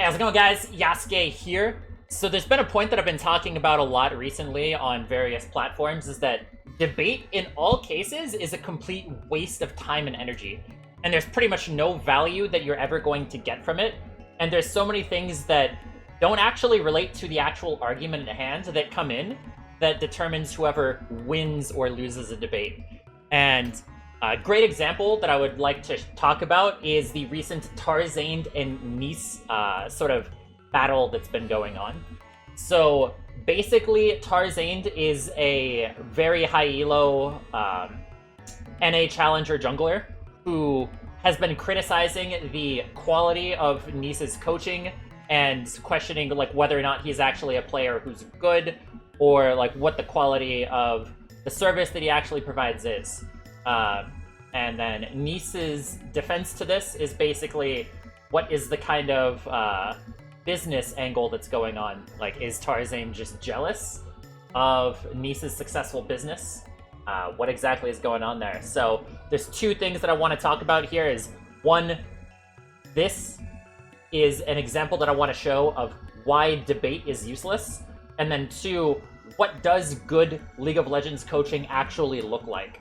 Hey, how's it going, guys? Yasukeh here. So there's been a point that I've been talking about a lot recently on various platforms, is that debate in all cases is a complete waste of time and energy. And there's pretty much no value that you're ever going to get from it. And there's so many things that don't actually relate to the actual argument at hand that come in that determines whoever wins or loses a debate. And a great example that I would like to talk about is the recent Tarzaned and Neace sort of battle that's been going on. So basically, Tarzaned is a very high elo NA challenger jungler who has been criticizing the quality of Neace's coaching and questioning like whether or not he's actually a player who's good, or like what the quality of the service that he actually provides is. And then Neace's defense to this is basically, what is the kind of business angle that's going on? Like, is Tarzan just jealous of Neace's successful business? What exactly is going on there? So there's two things that I want to talk about here. Is one, this is an example that I want to show of why debate is useless. And then two, what does good League of Legends coaching actually look like?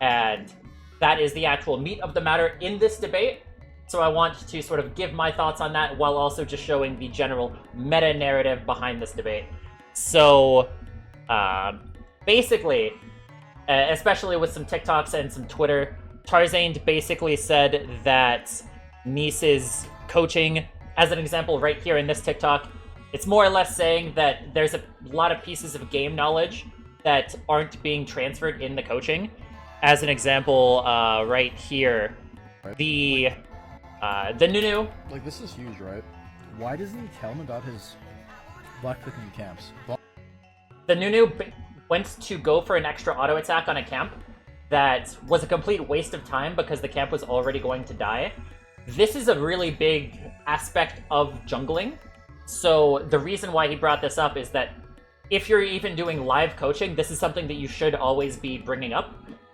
And that is the actual meat of the matter in this debate. So I want to sort of give my thoughts on that while also just showing the general meta-narrative behind this debate. So, basically, especially with some TikToks and some Twitter, Tarzan basically said that Neace's coaching, as an example right here in this TikTok, it's more or less saying that there's a lot of pieces of game knowledge that aren't being transferred in the coaching. As an example, right here, the Nunu. Like, this is huge, right? Why doesn't he tell him about his black clicking camps? The Nunu went to go for an extra auto attack on a camp that was a complete waste of time because the camp was already going to die. This is a really big aspect of jungling. So the reason why he brought this up is that if you're even doing live coaching, this is something that you should always be bringing up.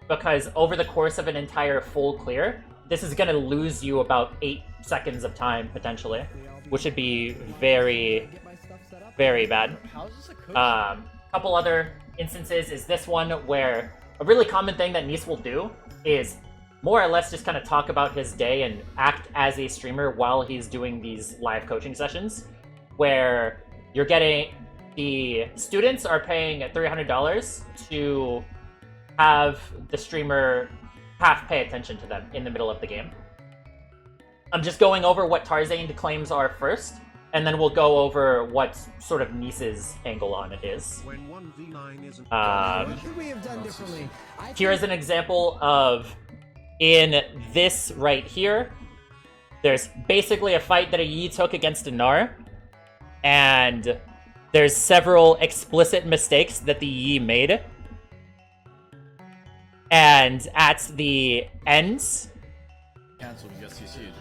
Because over the course of an entire full clear, this is going to lose you about 8 seconds of time, potentially. Which would be very, very bad. Couple other instances is this one where a really common thing that Neace will do is more or less just kind of talk about his day and act as a streamer while he's doing these live coaching sessions. Where you're getting... the students are paying $300 to have the streamer half pay attention to them in the middle of the game. I'm just going over what Tarzan claims are first, and then we'll go over what sort of Neace's angle on it is. When 1v9 isn't What should we have done differently? Here is an example of, in this right here, there's basically a fight that a Yi took against a Gnar, and there's several explicit mistakes that the Yi made. And at the ends, Cancelled, you got CC'd.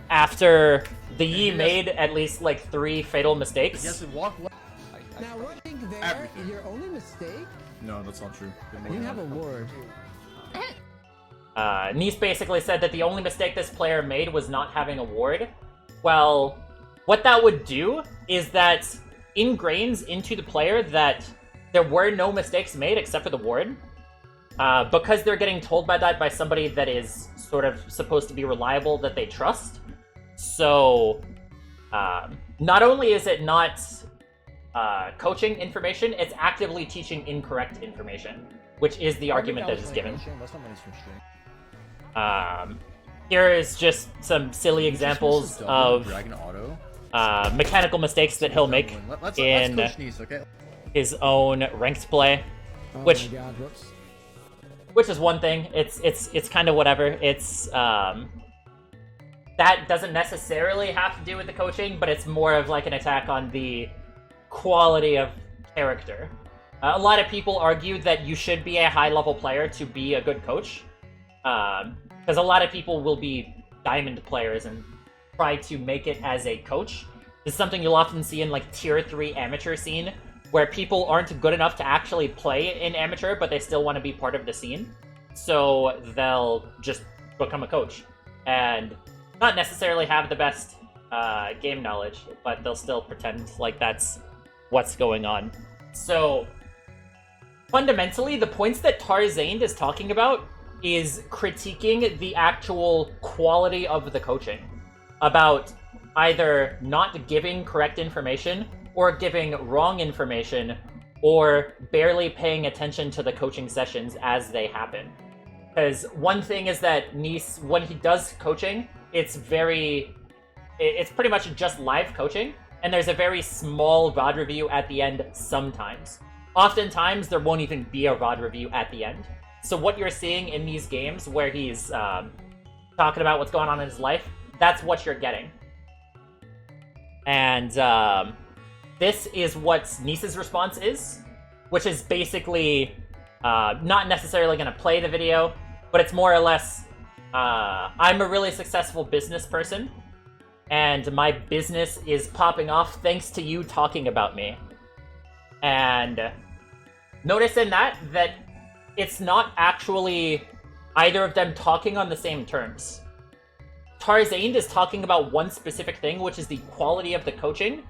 after the Yi made at least like 3 fatal mistakes, Yes, and walk left. Now running there Everything. is your only mistake. No, that's not true. You have a ward. Neace basically said that the only mistake this player made was not having a ward. Well, what that would do is that ingrains into the player that there were no mistakes made except for the ward. Because they're getting told by that by somebody that is sort of supposed to be reliable, that they trust. So, not only is it not coaching information, it's actively teaching incorrect information, which is the argument that is given. Here is just some silly examples of mechanical mistakes that he'll make in his own ranked play, Oh which my god, whoops. which is one thing. It's kind of whatever. It's that doesn't necessarily have to do with the coaching, but it's more of like an attack on the quality of character. A lot of people argue that you should be a high-level player to be a good coach, because a lot of people will be diamond players and try to make it as a coach. This is something you'll often see in like tier 3 amateur scene, where people aren't good enough to actually play in amateur, but they still want to be part of the scene. So they'll just become a coach and not necessarily have the best game knowledge, but they'll still pretend like that's what's going on. So, fundamentally, the points that Tarzaned is talking about is critiquing the actual quality of the coaching. About either not giving correct information, or giving wrong information, or barely paying attention to the coaching sessions as they happen. Because one thing is that Neace, when he does coaching, it's pretty much just live coaching, and there's a very small VOD review at the end sometimes. Oftentimes, there won't even be a VOD review at the end. So what you're seeing in these games where he's talking about what's going on in his life, that's what you're getting. And this is what Neace's response is, which is basically not necessarily going to play the video, but it's more or less, I'm a really successful business person, and my business is popping off thanks to you talking about me. And notice in that it's not actually either of them talking on the same terms. Tarzaned is talking about one specific thing, which is the quality of the coaching,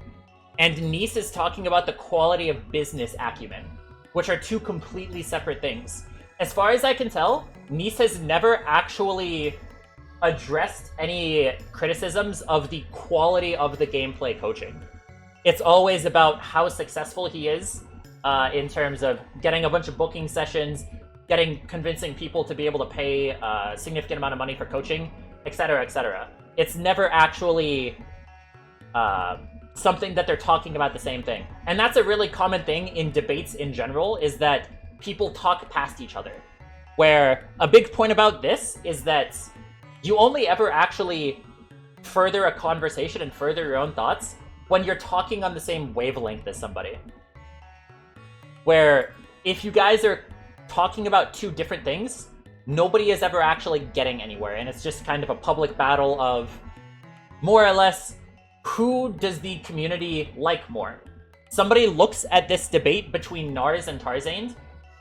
and Neace is talking about the quality of business acumen, which are two completely separate things. As far as I can tell, Neace has never actually addressed any criticisms of the quality of the gameplay coaching. It's always about how successful he is in terms of getting a bunch of booking sessions, convincing people to be able to pay a significant amount of money for coaching, etc., etc. It's never actually something that they're talking about the same thing. And that's a really common thing in debates in general, is that people talk past each other. Where a big point about this is that you only ever actually further a conversation and further your own thoughts when you're talking on the same wavelength as somebody. Where if you guys are talking about two different things, nobody is ever actually getting anywhere, and it's just kind of a public battle of, more or less, who does the community like more? Somebody looks at this debate between Nars and Tarzaned,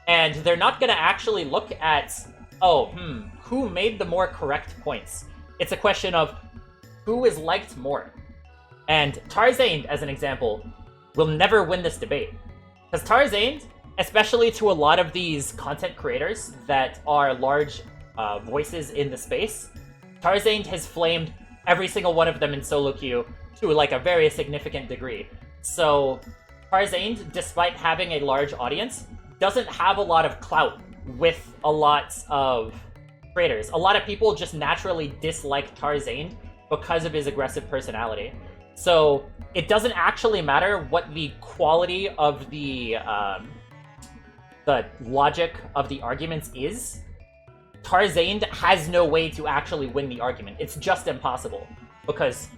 and they're not going to actually look at, who made the more correct points? It's a question of who is liked more. And Tarzaned, as an example, will never win this debate. Because Tarzaned, especially to a lot of these content creators that are large voices in the space, Tarzaned has flamed every single one of them in solo queue to like a very significant degree. So Tarzaned, despite having a large audience, doesn't have a lot of clout with a lot of creators. A lot of people just naturally dislike Tarzaned because of his aggressive personality. So it doesn't actually matter what the quality of the logic of the arguments is. Tarzaned has no way to actually win the argument. It's just impossible, because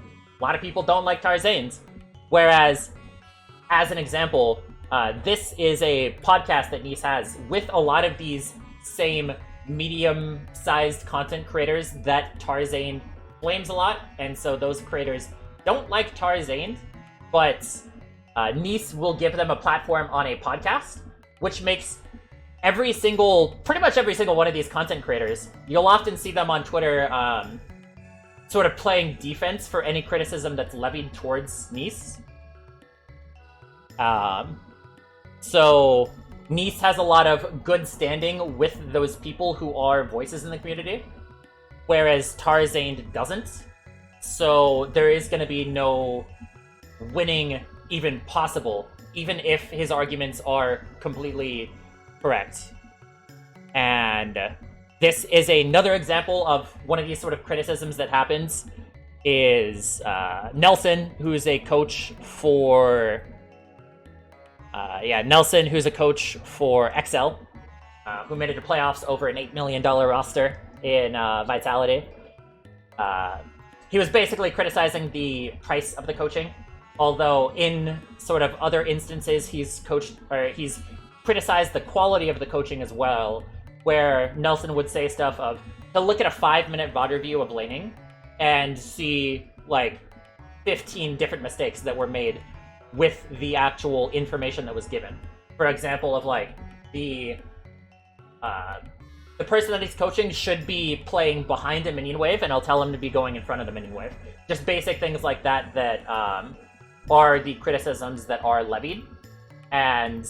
a lot of people don't like Tarzaned. Whereas, as an example, this is a podcast that Neace has with a lot of these same medium-sized content creators that Tarzaned flames a lot, and so those creators don't like Tarzaned, but Neace will give them a platform on a podcast, which makes pretty much every single one of these content creators, you'll often see them on Twitter sort of playing defense for any criticism that's levied towards Neace. So Neace has a lot of good standing with those people who are voices in the community, whereas Tarzaned doesn't. So there is going to be no winning even possible, even if his arguments are completely correct. And this is another example of one of these sort of criticisms that happens, is Nelson, who's a coach for XL, who made it to playoffs over an $8 million roster in Vitality. He was basically criticizing the price of the coaching, although in sort of other instances he's criticized the quality of the coaching as well, where Nelson would say stuff of, he'll look at a 5-minute VOD review of laning and see like 15 different mistakes that were made with the actual information that was given. For example, of like the the person that he's coaching should be playing behind a minion wave, and I'll tell him to be going in front of the minion wave. Just basic things like that that are the criticisms that are levied, and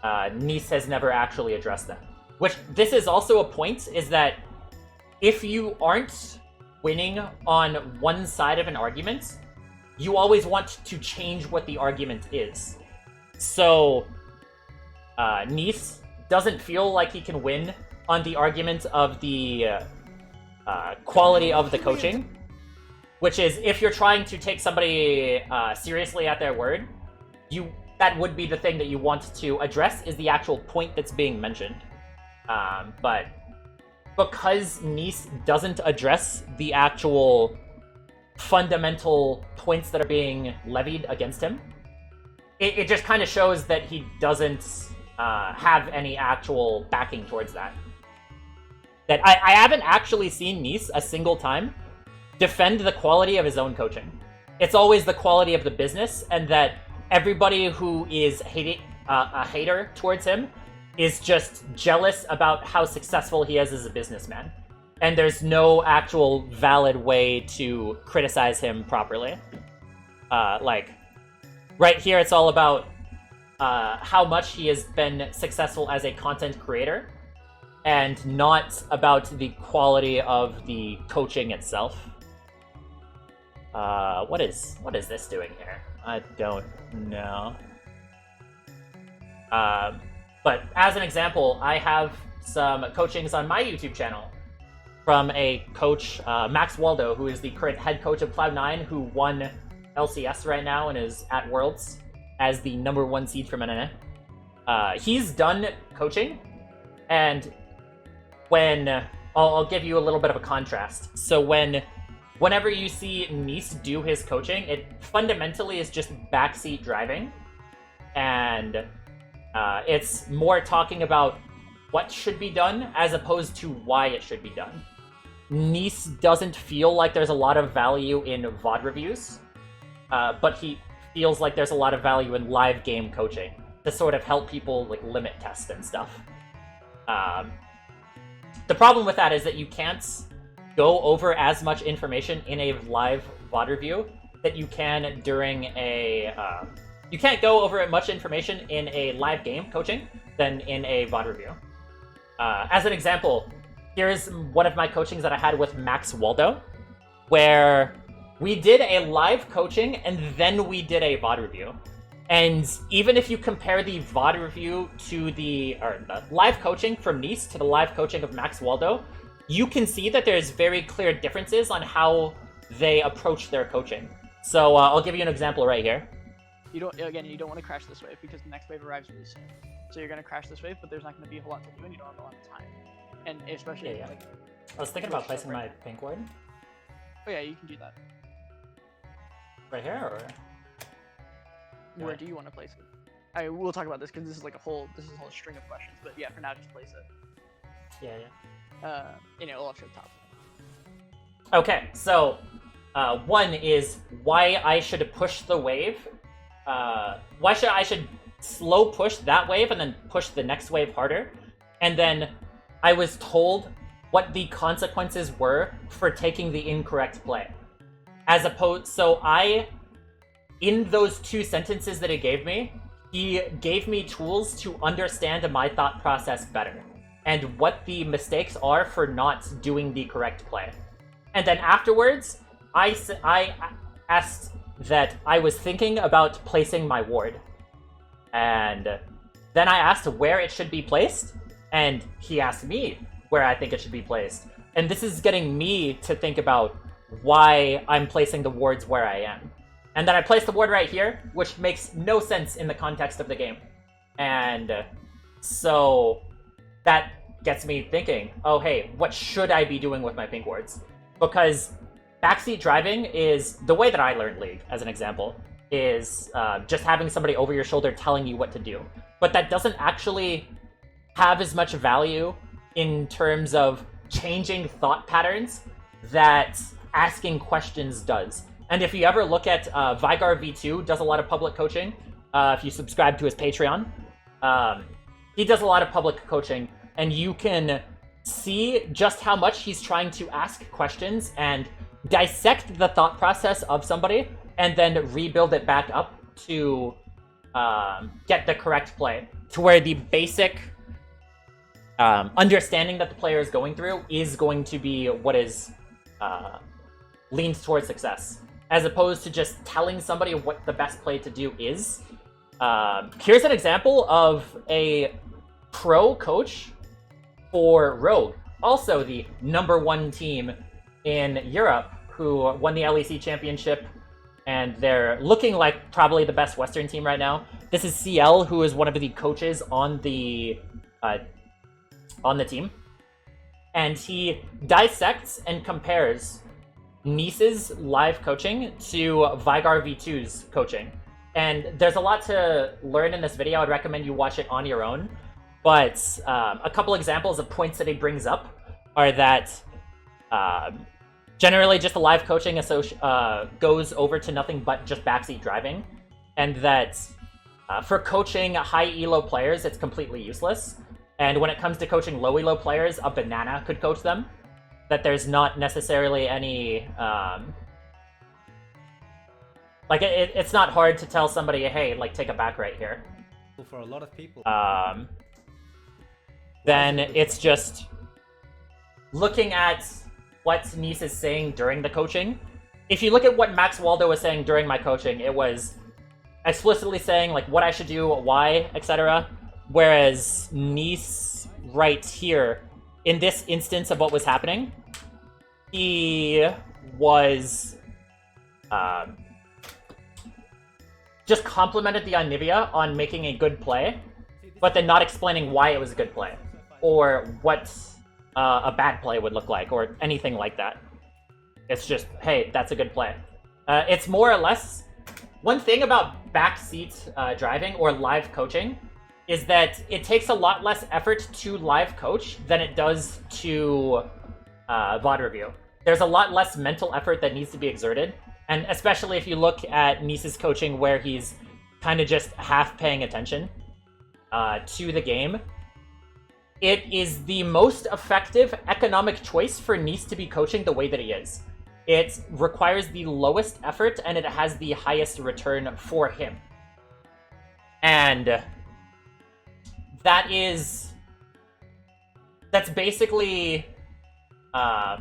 Neace has never actually addressed them. Which, this is also a point, is that if you aren't winning on one side of an argument, you always want to change what the argument is. So, Neace doesn't feel like he can win on the argument of the quality of the coaching, which is, if you're trying to take somebody seriously at their word, that would be the thing that you want to address, is the actual point that's being mentioned. But because Neace doesn't address the actual fundamental points that are being levied against him, it just kind of shows that he doesn't have any actual backing towards that. That I haven't actually seen Neace a single time defend the quality of his own coaching. It's always the quality of the business, and that everybody who is a hater towards him is just jealous about how successful he is as a businessman. And there's no actual valid way to criticize him properly. Like, right here it's all about how much he has been successful as a content creator, and not about the quality of the coaching itself. What is this doing here? I don't know. But as an example, I have some coachings on my YouTube channel from a coach, Max Waldo, who is the current head coach of Cloud9, who won LCS right now and is at Worlds as the #1 seed from NNA. He's done coaching, and when... I'll give you a little bit of a contrast. So whenever you see Neace do his coaching, it fundamentally is just backseat driving, and it's more talking about what should be done as opposed to why it should be done. Neace doesn't feel like there's a lot of value in VOD reviews, but he feels like there's a lot of value in live game coaching to sort of help people like limit test and stuff. The problem with that is that you can't go over as much information in a live VOD review that you can during a... you can't go over much information in a live game coaching than in a VOD review. As an example, here's one of my coachings that I had with Max Waldo, where we did a live coaching and then we did a VOD review. And even if you compare the VOD review to the live coaching from Neace to the live coaching of Max Waldo, you can see that there's very clear differences on how they approach their coaching. So I'll give you an example right here. You don't want to crash this wave because the next wave arrives really soon. So you're going to crash this wave, but there's not going to be a whole lot to do and you don't have a lot of time. And especially Yeah. like... I was thinking about placing my pink ward. Oh yeah, you can do that. Right here, or...? Where do you want to place it? We'll talk about this because this is a whole string of questions. But yeah, for now, just place it. Yeah. We'll show the top. Okay, so one is why I should push the wave. Why I should slow push that wave and then push the next wave harder. And then I was told what the consequences were for taking the incorrect play. In those two sentences that he gave me tools to understand my thought process better, and what the mistakes are for not doing the correct play. And then afterwards, I asked that I was thinking about placing my ward. And then I asked where it should be placed, and he asked me where I think it should be placed. And this is getting me to think about why I'm placing the wards where I am. And then I placed the ward right here, which makes no sense in the context of the game. And so that gets me thinking, oh hey, what should I be doing with my pink wards? Because backseat driving is, the way that I learned League, as an example, is just having somebody over your shoulder telling you what to do. But that doesn't actually have as much value in terms of changing thought patterns that asking questions does. And if you ever look at Vigar V2 does a lot of public coaching, if you subscribe to his Patreon, he does a lot of public coaching, and you can see just how much he's trying to ask questions and dissect the thought process of somebody and then rebuild it back up to get the correct play, to where the basic understanding that the player is going through is going to be what is leans towards success, as opposed to just telling somebody what the best play to do is. Here's an example of a pro coach for Rogue, also the #1 team in Europe, who won the LEC championship, and they're looking like probably the best Western team right now. This is CL, who is one of the coaches on the team, and he dissects and compares Neace's live coaching to Vigar V2's coaching. And there's a lot to learn in this video. I'd recommend you watch it on your own. But a couple examples of points that he brings up are that generally just the live coaching goes over to nothing but just backseat driving. And that for coaching high elo players, it's completely useless. And when it comes to coaching low elo players, a banana could coach them. That there's not necessarily any... it's not hard to tell somebody, hey, like, take a back right here. For a lot of people. Then it's just looking at what Neace is saying during the coaching. If you look at what Max Waldo was saying during my coaching, it was explicitly saying, like, what I should do, why, etc. Whereas Neace right here, in this instance of what was happening, he was just complimented the Anivia on making a good play, but then not explaining why it was a good play, or what a bad play would look like, or anything like that. It's just, hey, that's a good play. It's more or less... One thing about backseat driving or live coaching is that it takes a lot less effort to live coach than it does to VOD review. There's a lot less mental effort that needs to be exerted, and especially if you look at Neace's coaching where he's kind of just half paying attention to the game. It is the most effective economic choice for Neace to be coaching the way that he is. It requires the lowest effort, and it has the highest return for him. And that's basically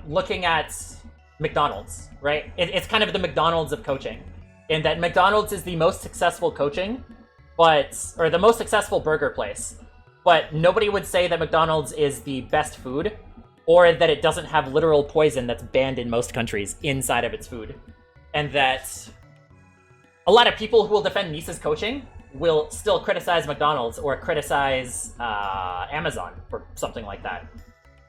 looking at McDonald's, right? It's kind of the McDonald's of coaching, in that McDonald's is the most successful coaching, or the most successful burger place, but nobody would say that McDonald's is the best food, or that it doesn't have literal poison that's banned in most countries inside of its food. And that a lot of people who will defend Neace's coaching will still criticize McDonald's or criticize Amazon or something like that.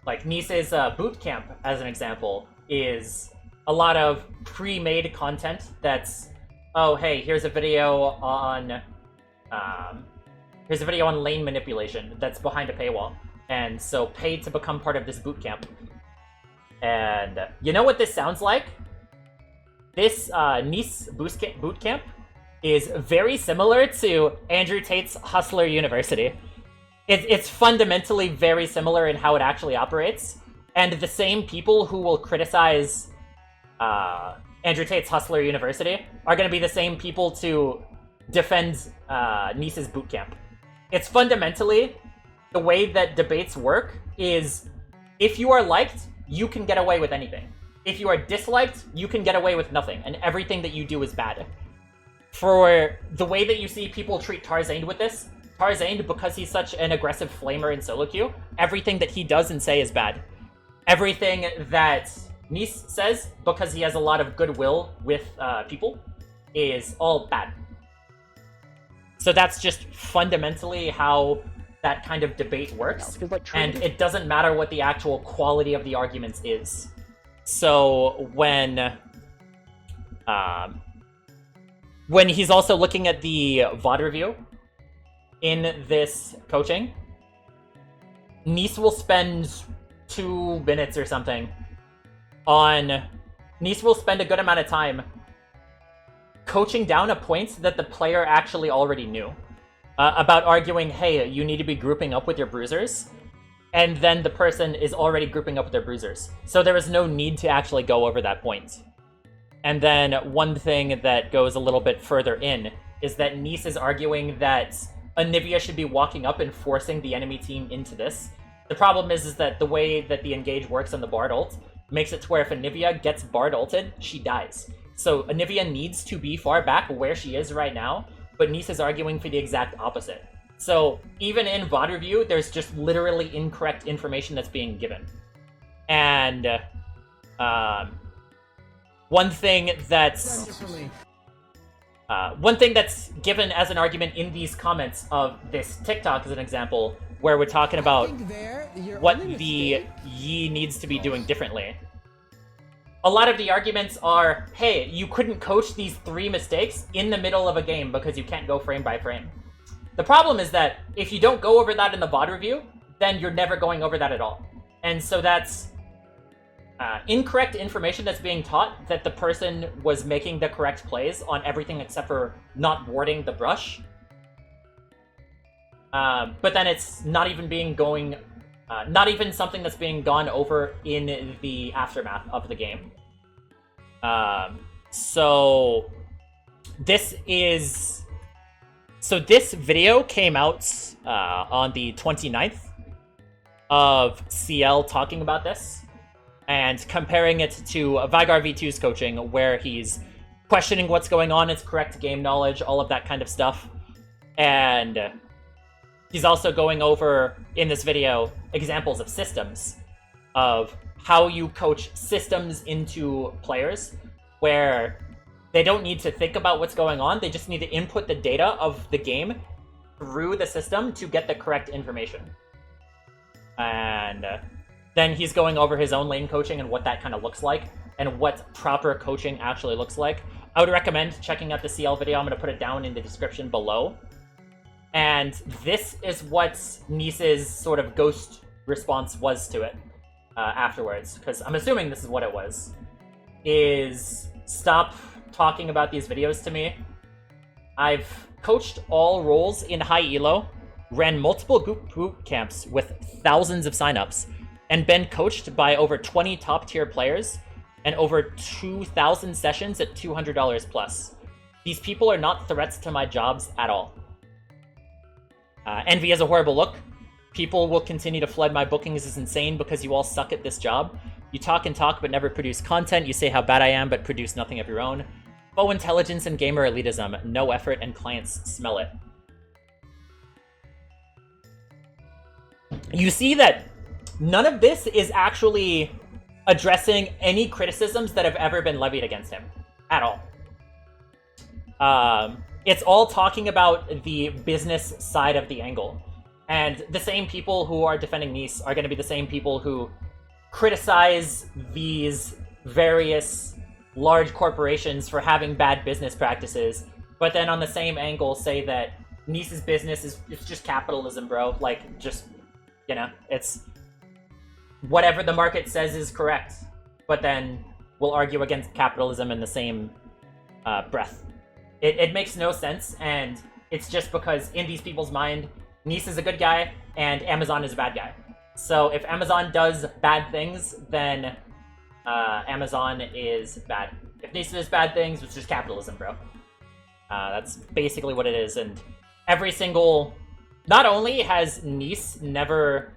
Like Neace's boot camp, as an example, is a lot of pre-made content that's, oh, hey, here's a video on lane manipulation that's behind a paywall. And so pay to become part of this boot camp. And you know what this sounds like? This Neace boot camp is very similar to Andrew Tate's Hustler University. It's fundamentally very similar in how it actually operates. And the same people who will criticize Andrew Tate's Hustler University are going to be the same people to defend Neace's boot camp. It's fundamentally... The way that debates work is, if you are liked, you can get away with anything. If you are disliked, you can get away with nothing, and everything that you do is bad. For the way that you see people treat Tarzaned with this, Tarzaned, because he's such an aggressive flamer in solo queue, everything that he does and say is bad. Everything that Neace says, because he has a lot of goodwill with people, is all bad. So that's just fundamentally how that kind of debate works, and it doesn't matter what the actual quality of the arguments is. So when he's also looking at the VOD review in this coaching, Neace will spend 2 minutes or something Neace will spend a good amount of time coaching down a point that the player actually already knew. About arguing, hey, you need to be grouping up with your bruisers. and then the person is already grouping up with their bruisers. So there is no need to actually go over that point. And then one thing that goes a little bit further in is that Neace is arguing that Anivia should be walking up and forcing the enemy team into this. The problem is that the way that the engage works on the Bard ult makes it to where if Anivia gets Bard ulted, she dies. So Anivia needs to be far back where she is right now, but Neace is arguing for the exact opposite. So even in VOD review, there's just literally incorrect information that's being given. And one thing that's given as an argument in these comments of this TikTok as an example, where we're talking about what the Yi needs to be doing differently. A lot of the arguments are, hey, you couldn't coach these 3 mistakes in the middle of a game because you can't go frame by frame. The problem is that if you don't go over that in the VOD review, then you're never going over that at all. And so that's incorrect information that's being taught that the person was making the correct plays on everything except for not warding the brush. But then it's not even something that's being gone over in the aftermath of the game. So this video came out on the 29th of CL talking about this and comparing it to Vygar V2's coaching, where he's questioning what's going on, its correct game knowledge, all of that kind of stuff. And he's also going over, in this video, examples of systems, of how you coach systems into players, where they don't need to think about what's going on, they just need to input the data of the game through the system to get the correct information. And then he's going over his own lane coaching and what that kind of looks like, and what proper coaching actually looks like. I would recommend checking out the CL video. I'm going to put it down in the description below. And this is what Neace's sort of ghost response was to it afterwards, because I'm assuming this is what it was, is stop talking about these videos to me. I've coached all roles in high elo, ran multiple boot camps with thousands of signups, and been coached by over 20 top-tier players and over 2,000 sessions at $200 plus. These people are not threats to my jobs at all. Envy is a horrible look. People will continue to flood my bookings is insane because you all suck at this job. You talk and talk but never produce content. You say how bad I am but produce nothing of your own. Faux intelligence and gamer elitism. No effort and clients smell it. You see that none of this is actually addressing any criticisms that have ever been levied against him. At all. It's all talking about the business side of the angle. And the same people who are defending Neace are going to be the same people who criticize these various large corporations for having bad business practices, but then on the same angle say that Neace's business it's just capitalism, bro. Like, just, you know, it's whatever the market says is correct, but then we'll argue against capitalism in the same breath. It makes no sense, and it's just because in these people's mind, Neace is a good guy and Amazon is a bad guy. So if Amazon does bad things, then Amazon is bad. If Neace does bad things, it's just capitalism, bro. That's basically what it is. And every single... Not only has Neace never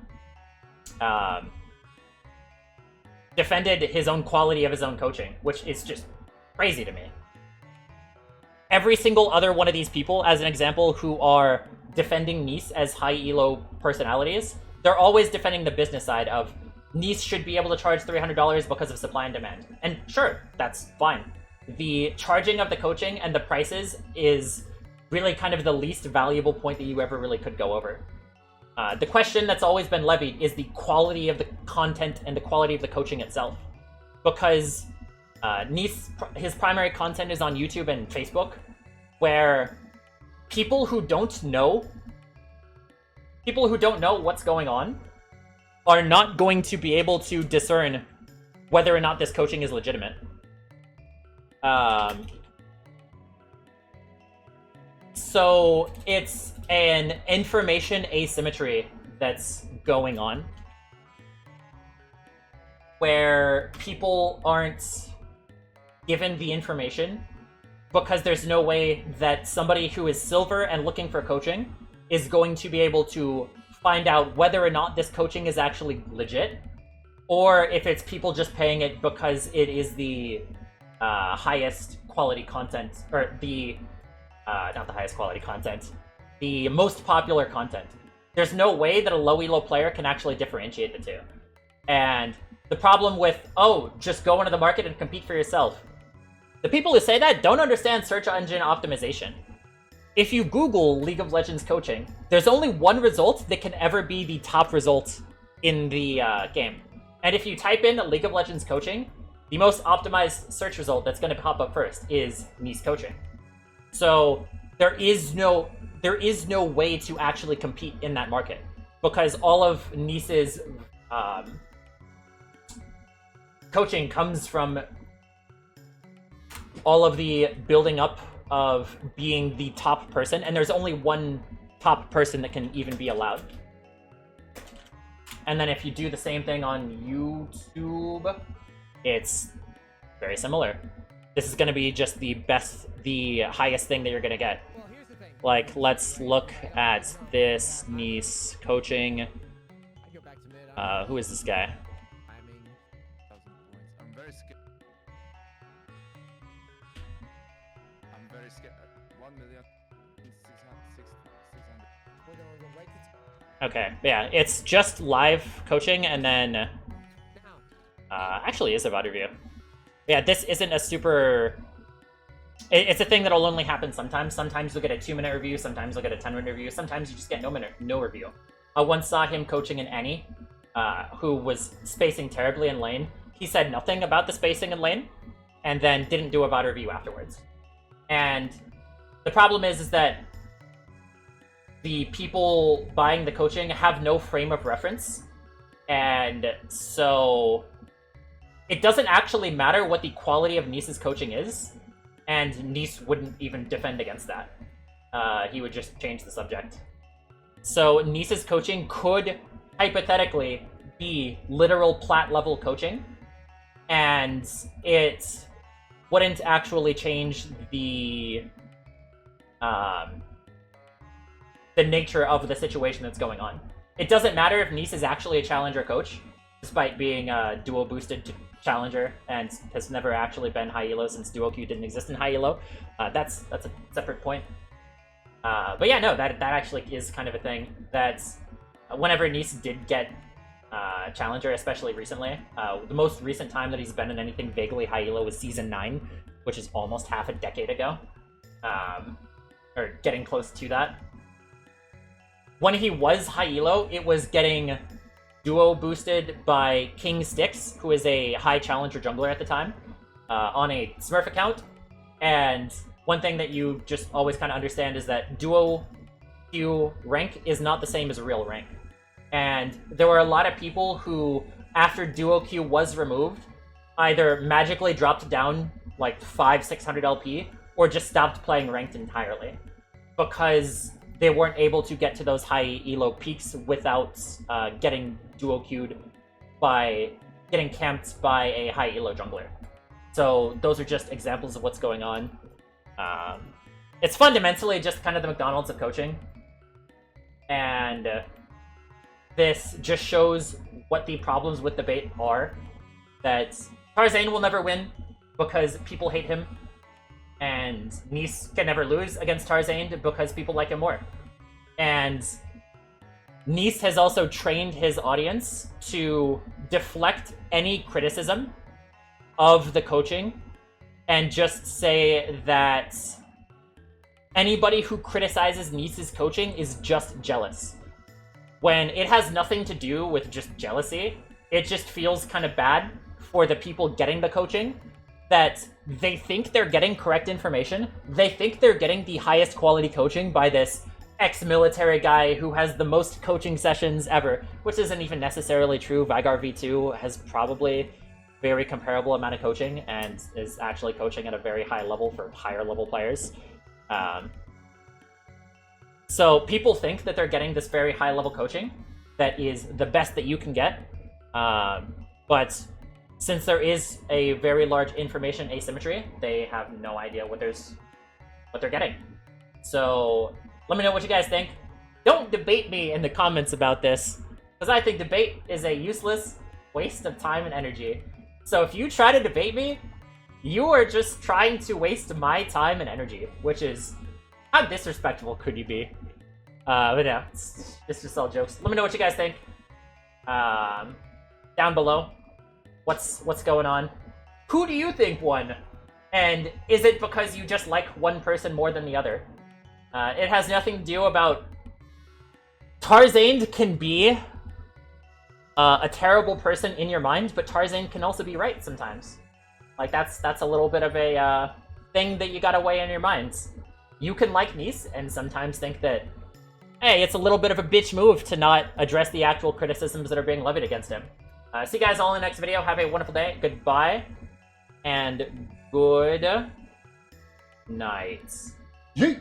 defended his own quality of his own coaching, which is just crazy to me. Every single other one of these people, as an example, who are defending Neace as high elo personalities, they're always defending the business side of Neace should be able to charge $300 because of supply and demand. And sure, that's fine. The charging of the coaching and the prices is really kind of the least valuable point that you ever really could go over. The question that's always been levied is the quality of the content and the quality of the coaching itself. Because Neace, his primary content is on YouTube and Facebook, where people who don't know what's going on are not going to be able to discern whether or not this coaching is legitimate. So it's an information asymmetry that's going on. where people aren't given the information because there's no way that somebody who is silver and looking for coaching is going to be able to find out whether or not this coaching is actually legit, or if it's people just paying it because it is the highest quality content, or the not the highest quality content, the most popular content. There's no way that a low elo player can actually differentiate the two. And the problem with, oh, just go into the market and compete for yourself. The people who say that don't understand search engine optimization. If you Google League of Legends coaching, there's only one result that can ever be the top result in the game. And if you type in League of Legends coaching, the most optimized search result that's going to pop up first is Neace coaching. So there is no way to actually compete in that market, because all of Neace's coaching comes from all of the building up of being the top person, and there's only one top person that can even be allowed. And then if you do the same thing on YouTube, it's very similar. This is going to be just the highest thing that you're going to get. Well, here's the thing. Like, let's look at this Neace coaching. I go back to mid. Who is this guy? Timing. 1,000 points. I'm very scared. I'm very scared. 1,600,600. We're gonna go right to Okay, yeah, it's just live coaching, and then now. actually is a VOD review. Yeah, this isn't a super... It's a thing that'll only happen sometimes. Sometimes you'll get a 2-minute review, sometimes you'll get a 10-minute review, sometimes you just get no review. I once saw him coaching an Annie, who was spacing terribly in lane. He said nothing about the spacing in lane, and then didn't do a VOD review afterwards. And the problem is that the people buying the coaching have no frame of reference, and so it doesn't actually matter what the quality of Neace's coaching is, and Neace wouldn't even defend against that. He would just change the subject. So Neace's coaching could hypothetically be literal plat level coaching, and it wouldn't actually change the nature of the situation that's going on. It doesn't matter if Neace is actually a challenger coach, despite being a duo boosted challenger and has never actually been high elo since duo Q didn't exist in high elo. That's a separate point. But yeah, no, that actually is kind of a thing. That whenever Neace did get challenger, especially recently, the most recent time that he's been in anything vaguely high elo was season 9, which is almost half a decade ago, or getting close to that. When he was high elo, it was getting duo boosted by King Styx, who is a high challenger jungler at the time, on a Smurf account. And one thing that you just always kind of understand is that duo Q rank is not the same as real rank. And there were a lot of people who, after duo Q was removed, either magically dropped down like 500-600 LP, or just stopped playing ranked entirely, because they weren't able to get to those high elo peaks without getting duo queued by getting camped by a high elo jungler. So those are just examples of what's going on. It's fundamentally just kind of the McDonald's of coaching, and this just shows what the problems with debate are. That Tarzan will never win because people hate him, and Neace can never lose against Tarzan because people like him more. And Neace has also trained his audience to deflect any criticism of the coaching and just say that anybody who criticizes Neace's coaching is just jealous. When it has nothing to do with just jealousy, it just feels kind of bad for the people getting the coaching, that they think they're getting correct information, they think they're getting the highest quality coaching by this ex-military guy who has the most coaching sessions ever, which isn't even necessarily true. Vigar V2 has probably very comparable amount of coaching and is actually coaching at a very high level for higher level players. So people think that they're getting this very high level coaching that is the best that you can get, but since there is a very large information asymmetry, they have no idea what they're getting. So let me know what you guys think. Don't debate me in the comments about this, because I think debate is a useless waste of time and energy. So if you try to debate me, you are just trying to waste my time and energy, which is, how disrespectful could you be? But yeah, it's just all jokes. Let me know what you guys think. Down below. What's going on? Who do you think won? And is it because you just like one person more than the other? It has nothing to do about... Tarzaned can be a terrible person in your mind, but Tarzan can also be right sometimes. Like, that's a little bit of a thing that you gotta weigh in your minds. You can like Neace and sometimes think that, hey, it's a little bit of a bitch move to not address the actual criticisms that are being levied against him. See you guys all in the next video. Have a wonderful day. Goodbye. And good night. Yeet!